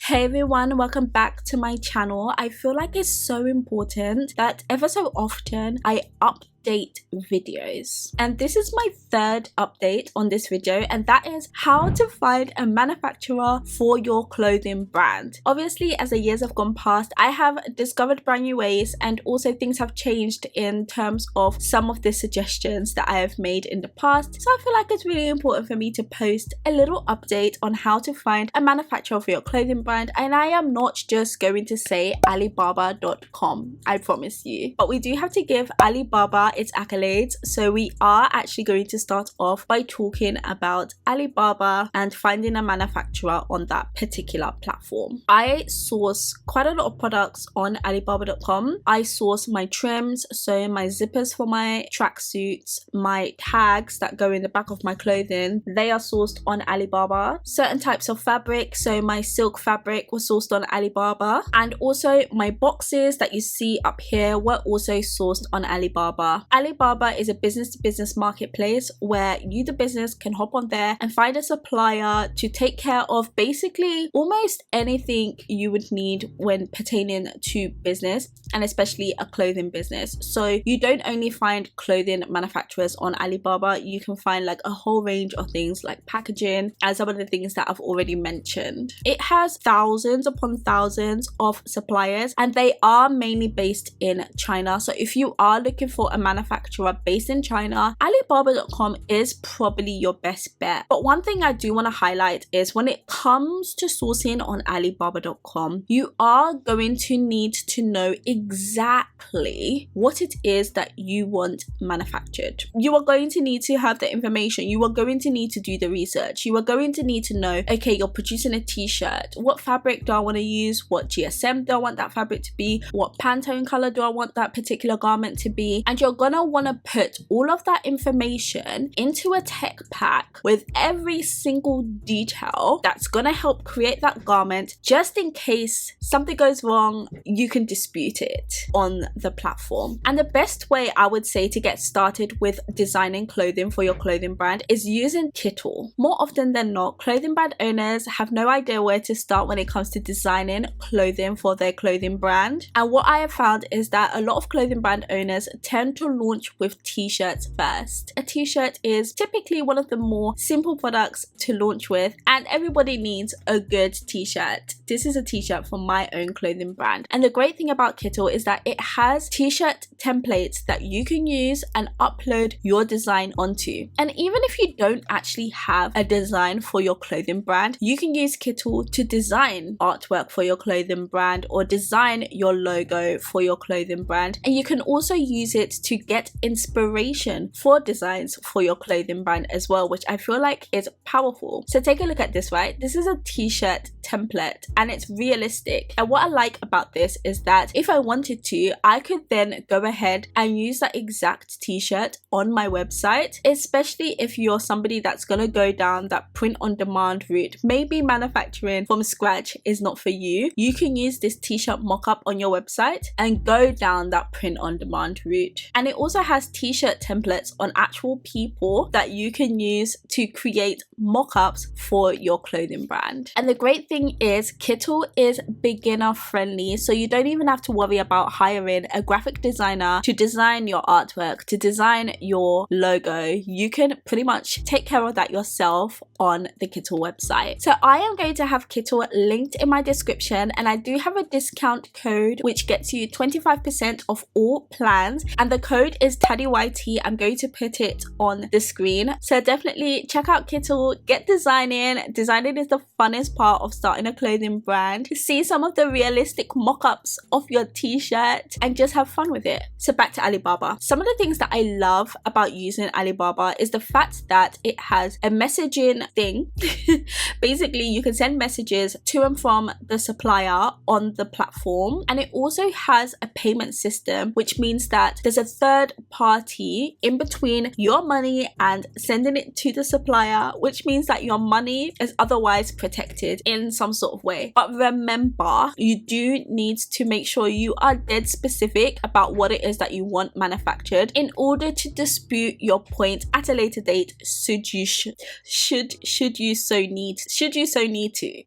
Hey everyone, welcome back to my channel. I feel like it's so important that ever so often I update videos, and this is my third update on this video, and that is how to find a manufacturer for your clothing brand. Obviously, as the years have gone past, I have discovered brand new ways, and also things have changed in terms of some of the suggestions that I have made in the past. So I feel like it's really important for me to post a little update on how to find a manufacturer for your clothing brand. And I am not just going to say Alibaba.com, I promise you, but we do have to give Alibaba its accolades. So we are actually going to start off by talking about Alibaba and finding a manufacturer on that particular platform. I source quite a lot of products on Alibaba.com. I source my trims, so my zippers for my tracksuits, my tags that go in the back of my clothing, they are sourced on Alibaba. Certain types of fabric, so my silk fabric was sourced on Alibaba, and also my boxes that you see up here were also sourced on Alibaba. Alibaba is a business-to-business marketplace where you, the business, can hop on there and find a supplier to take care of basically almost anything you would need when pertaining to business, and especially a clothing business. So you don't only find clothing manufacturers on Alibaba, you can find like a whole range of things like packaging and some of the things that I've already mentioned. It has thousands upon thousands of suppliers, and they are mainly based in China. So if you are looking for a manufacturer based in China, Alibaba.com is probably your best bet. But one thing I do want to highlight is when it comes to sourcing on Alibaba.com, you are going to need to know exactly what it is that you want manufactured. You are going to need to have the information. You are going to need to do the research. You are going to need to know, okay, you're producing a t-shirt. What fabric do I want to use? What GSM do I want that fabric to be? What Pantone color do I want that particular garment to be? And you're gonna want to put all of that information into a tech pack with every single detail that's gonna help create that garment, just in case something goes wrong, you can dispute it on the platform. And the best way I would say to get started with designing clothing for your clothing brand is using Kittle. More often than not, clothing brand owners have no idea where to start when it comes to designing clothing for their clothing brand. And what I have found is that a lot of clothing brand owners tend to launch with t-shirts first. A t-shirt is typically one of the more simple products to launch with, and everybody needs a good t-shirt. This is a t-shirt for my own clothing brand, and the great thing about Kittle is that it has t-shirt templates that you can use and upload your design onto. And even if you don't actually have a design for your clothing brand, you can use Kittle to design artwork for your clothing brand or design your logo for your clothing brand. And you can also use it to get inspiration for designs for your clothing brand as well, which I feel like is powerful. So take a look at this, right? This is a t-shirt template and it's realistic. And what I like about this is that if I wanted to, I could then go ahead and use that exact t-shirt on my website, especially if you're somebody that's gonna go down that print on demand route. Maybe manufacturing from scratch is not for you. You can use this t-shirt mock-up on your website and go down that print on demand route. And it also has t-shirt templates on actual people that you can use to create mock-ups for your clothing brand. And the great thing is Kittle is beginner friendly, so you don't even have to worry about hiring a graphic designer to design your artwork, to design your logo. You can pretty much take care of that yourself on the Kittle website. So I am going to have Kittle linked in my description, and I do have a discount code which gets you 25% off all plans, and the code is TaddyYT. I'm going to put it on the screen, so definitely check out Kittle, get designing. Designing is the funnest part of starting a clothing brand. See some of the realistic mock-ups of your t-shirt and just have fun with it. So back to Alibaba. Some of the things that I love about using Alibaba is the fact that it has a messaging thing. Basically, you can send messages to and from the supplier on the platform, and it also has a payment system, which means that there's a third party in between your money and sending it to the supplier, which means that your money is otherwise protected in some sort of way. But remember, you do need to make sure you are dead specific about what it is that you want manufactured in order to dispute your point at a later date should you so need to.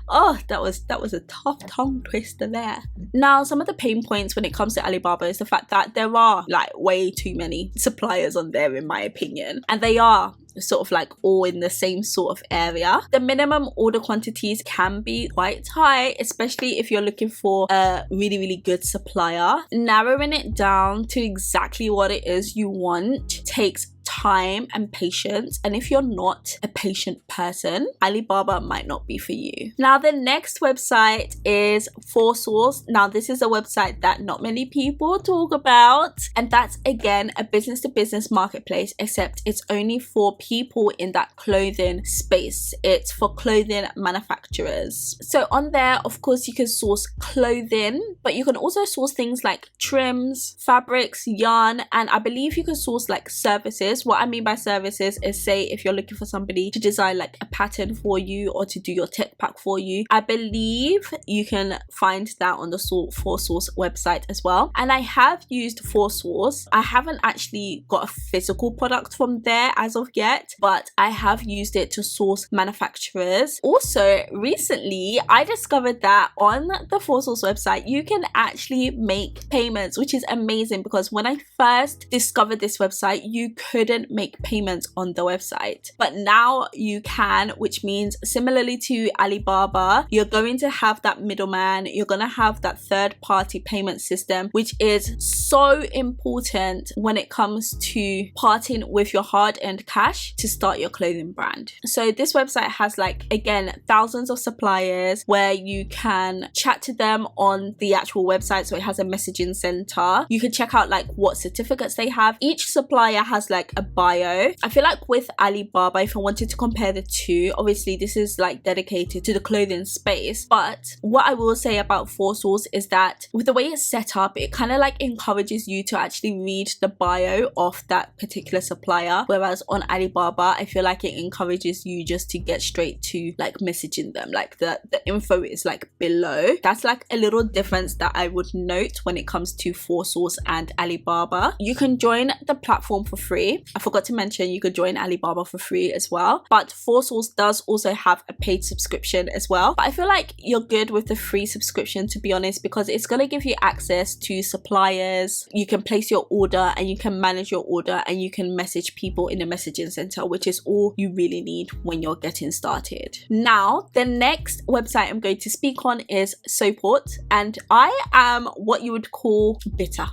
Oh, that was a tough tongue twister there. Now, some of the pain points when it comes to Alibaba is the fact that there are like way too many suppliers on there, in my opinion, and they are sort of like all in the same sort of area. The minimum order quantities can be quite high, especially if you're looking for a really good supplier. Narrowing it down to exactly what it is you want takes time and patience, and if you're not a patient person, Alibaba might not be for you. Now, the next website is ForSource. Now, this is a website that not many people talk about, and that's again a business-to-business marketplace, except it's only for people in that clothing space. It's for clothing manufacturers. So on there, of course, you can source clothing, but you can also source things like trims, fabrics, yarn, and I believe you can source like services. What I mean by services is, say if you're looking for somebody to design like a pattern for you or to do your tech pack for you, I believe you can find that on the ForSource website as well. And I have used ForSource. I haven't actually got a physical product from there as of yet, but I have used it to source manufacturers. Also, recently I discovered that on the ForSource website you can actually make payments, which is amazing, because when I first discovered this website you couldn't make payments on the website, but now you can, which means similarly to Alibaba, you're going to have that middleman, you're going to have that third-party payment system, which is so important when it comes to parting with your hard-earned cash to start your clothing brand. So this website has like, again, thousands of suppliers where you can chat to them on the actual website. So it has a messaging center. You can check out like what certificates they have. Each supplier has like a bio. I feel like with Alibaba, if I wanted to compare the two, obviously this is like dedicated to the clothing space, but what I will say about ForSource is that with the way it's set up, it kind of like encourages you to actually read the bio of that particular supplier, whereas on Alibaba I feel like it encourages you just to get straight to like messaging them, like the info is like below. That's like a little difference that I would note when it comes to ForSource and Alibaba. You can join the platform for free. I forgot to mention you could join Alibaba for free as well, but ForSource does also have a paid subscription as well. But I feel like you're good with the free subscription, to be honest, because it's going to give you access to suppliers. You can place your order and you can manage your order and you can message people in the messaging center, which is all you really need when you're getting started. Now, the next website I'm going to speak on is Soport, and I am what you would call bitter.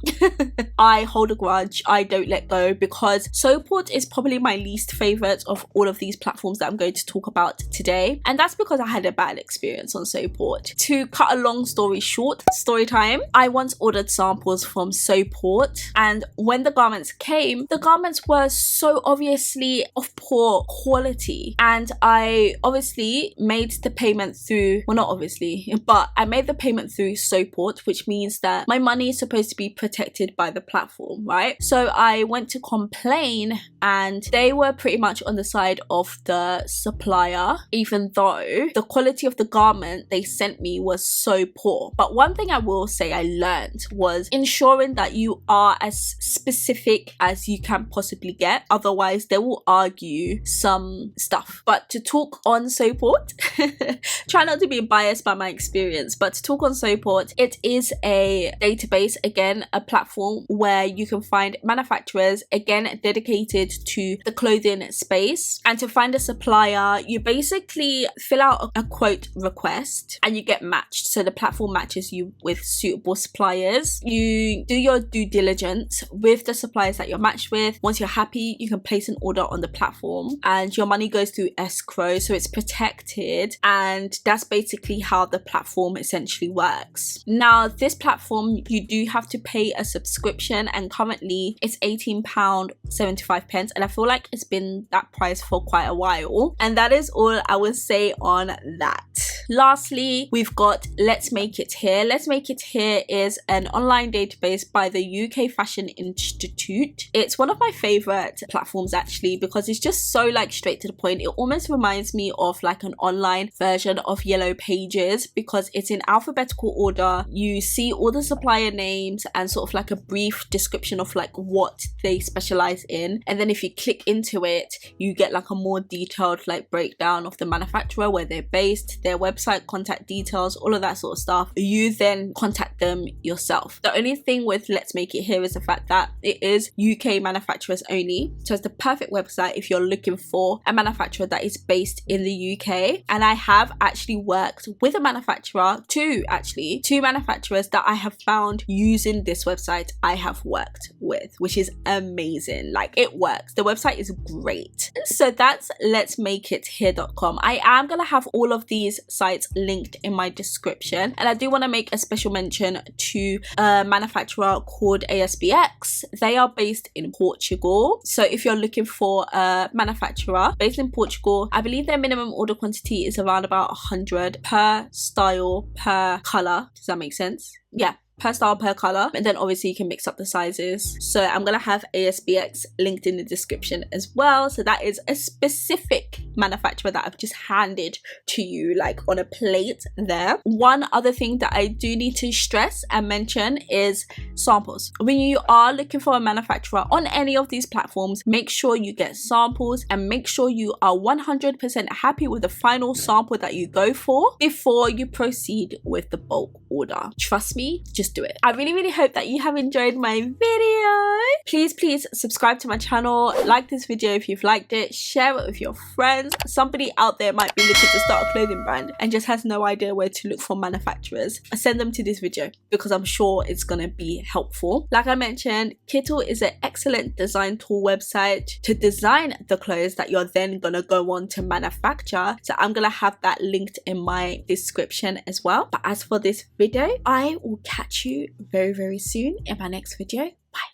I hold a grudge. I don't let go, because Soport is probably my least favorite of all of these platforms that I'm going to talk about today, and that's because I had a bad experience on Soport. To cut a long story short, story time, I once ordered samples from Soport, and when the garments came, the garments were so obviously of poor quality, and I obviously made the payment through, well, not obviously, but I made the payment through Soport, which means that my money is supposed to be protected by the platform, right? So I went to complain and they were pretty much on the side of the supplier, even though the quality of the garment they sent me was so poor. But one thing I will say I learned was ensuring that you are as specific as you can possibly get, otherwise they will argue some stuff. But to talk on Soport, try not to be biased by my experience, but to talk on Soport, it is a database, again, a platform where you can find manufacturers, again, dedicated to the clothing space. And to find a supplier, you basically fill out a quote request and you get matched. So the platform matches you with suitable suppliers. You do your due diligence with the suppliers that you're matched with. Once you're happy, you can place an order on the platform and your money goes through escrow, so it's protected, and that's basically how the platform essentially works. Now, this platform, you do have to pay a subscription, and currently it's £18.75, and I feel like it's been that price for quite a while. And that is all I will say on that. Lastly, we've got Let's Make It Here. Let's Make It Here is an online database by the UK Fashion Institute. It's one of my favorite platforms actually, because it's just so like straight to the point. It almost reminds me of like an online version of Yellow Pages, because it's in alphabetical order. You see all the supplier names and sort of like a brief description of like what they specialize in, and then if you click into it, you get like a more detailed like breakdown of the manufacturer, where they're based, their website, website contact details, all of that sort of stuff, you then contact them yourself. The only thing with Let's Make It here is the fact that it is UK manufacturers only, so it's the perfect website if you're looking for a manufacturer that is based in the UK. And I have actually worked with a manufacturer, two manufacturers that I have found using this website I have worked with, which is amazing. Like, it works, the website is great. So that's letsmakeithere.com. I am gonna have all of these sites linked in my description, and I do want to make a special mention to a manufacturer called ASBX. They are based in Portugal, so if you're looking for a manufacturer based in Portugal, I believe their minimum order quantity is around about 100 per style, per color. Does that make sense? Yeah, per style, per color, and then obviously you can mix up the sizes. So I'm gonna have ASBX linked in the description as well. So that is a specific manufacturer that I've just handed to you, like on a plate there. One other thing that I do need to stress and mention is samples. When you are looking for a manufacturer on any of these platforms, make sure you get samples and make sure you are 100% happy with the final sample that you go for before you proceed with the bulk order. Trust me, just do it. I really hope that you have enjoyed my video. Please subscribe to my channel, like this video if you've liked it, share it with your friends. Somebody out there might be looking to start a clothing brand and just has no idea where to look for manufacturers. Send them to this video because I'm sure it's gonna be helpful. Like I mentioned, Kittle is an excellent design tool website to design the clothes that you're then gonna go on to manufacture. So I'm gonna have that linked in my description as well. But as for this video, I will catch you very soon in my next video. Bye.